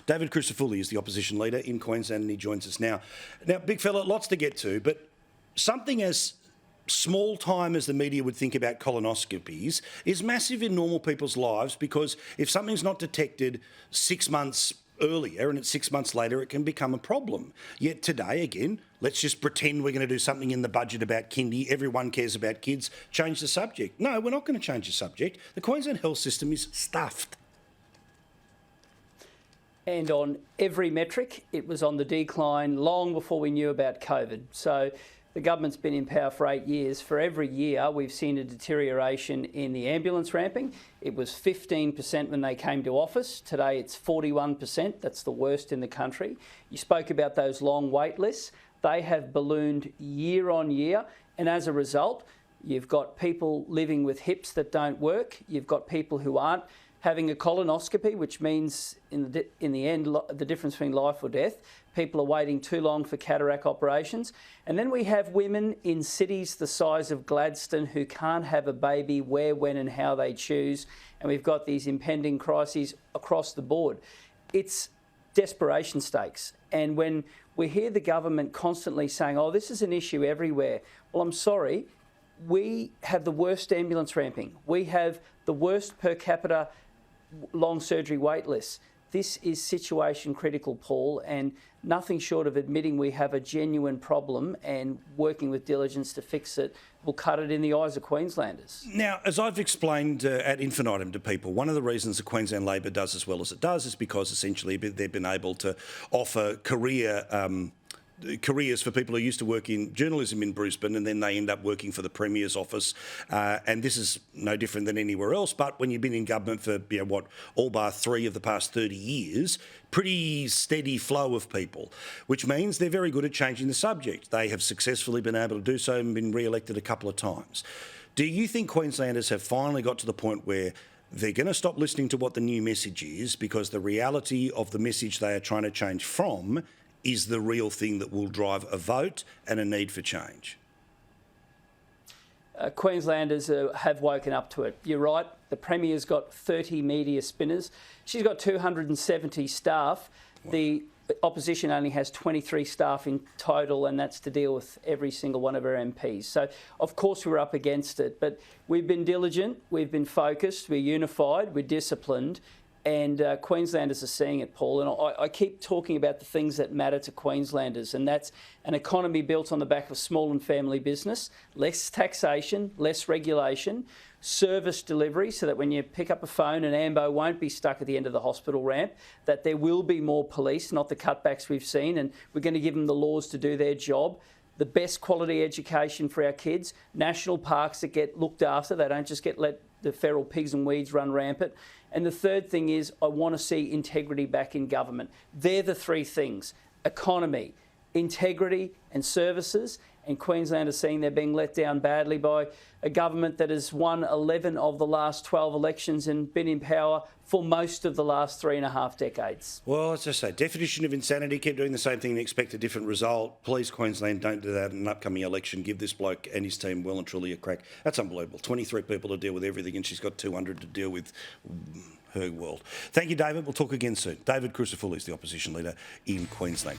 David Crisafulli is the opposition leader in Queensland, and he joins us now. Now, big fella, lots to get to, but something as small time as the media would think about colonoscopies is massive in normal people's lives, because if something's not detected 6 months earlier and it's 6 months later, it can become a problem. Yet today, again, let's just pretend we're going to do something in the budget about kindy. Everyone cares about kids. Change the subject. No, we're not going to change the subject. The Queensland health system is stuffed. And on every metric, it was on the decline long before we knew about COVID. So the government's been in power for 8 years. For every year, we've seen a deterioration in the ambulance ramping. It was 15% when they came to office. Today, it's 41%. That's the worst in the country. You spoke about those long wait lists. They have ballooned year on year. And as a result, you've got people living with hips that don't work. You've got people who aren't having a colonoscopy, which means in the end, the difference between life or death. People are waiting too long for cataract operations. And then we have women in cities the size of Gladstone who can't have a baby where, when and how they choose. And we've got these impending crises across the board. It's desperation stakes. And when we hear the government constantly saying, oh, this is an issue everywhere, well, I'm sorry, we have the worst ambulance ramping. We have the worst per capita long surgery wait lists. This is situation critical, Paul, and nothing short of admitting we have a genuine problem and working with diligence to fix it will cut it in the eyes of Queenslanders. Now, as I've explained ad infinitum to people, one of the reasons the Queensland Labor does as well as it does is because essentially they've been able to offer careers for people who used to work in journalism in Brisbane, and then they end up working for the Premier's office. And this is no different than anywhere else. But when you've been in government for, all bar 3 of the past 30 years, pretty steady flow of people, which means they're very good at changing the subject. They have successfully been able to do so and been re-elected a couple of times. Do you think Queenslanders have finally got to the point where they're going to stop listening to what the new message is, because the reality of the message they are trying to change from is the real thing that will drive a vote and a need for change? Queenslanders have woken up to it. You're right, the Premier's got 30 media spinners. She's got 270 staff. Wow. The opposition only has 23 staff in total, and that's to deal with every single one of our MPs. So, of course, we're up against it, but we've been diligent, we've been focused, we're unified, we're disciplined, and Queenslanders are seeing it, Paul. And I keep talking about the things that matter to Queenslanders, and that's an economy built on the back of small and family business, less taxation, less regulation, service delivery, so that when you pick up a phone, an ambo won't be stuck at the end of the hospital ramp, that there will be more police, not the cutbacks we've seen, and we're going to give them the laws to do their job. The best quality education for our kids, national parks that get looked after, they don't just let the feral pigs and weeds run rampant. And the third thing is I want to see integrity back in government. They're the three things: economy, integrity and services. And Queensland are seeing they're being let down badly by a government that has won 11 of the last 12 elections and been in power for most of the last 3.5 decades. Well, as I say, definition of insanity, keep doing the same thing and expect a different result. Please, Queensland, don't do that in an upcoming election. Give this bloke and his team well and truly a crack. That's unbelievable. 23 people to deal with everything, and she's got 200 to deal with her world. Thank you, David. We'll talk again soon. David Crisafulli is the opposition leader in Queensland.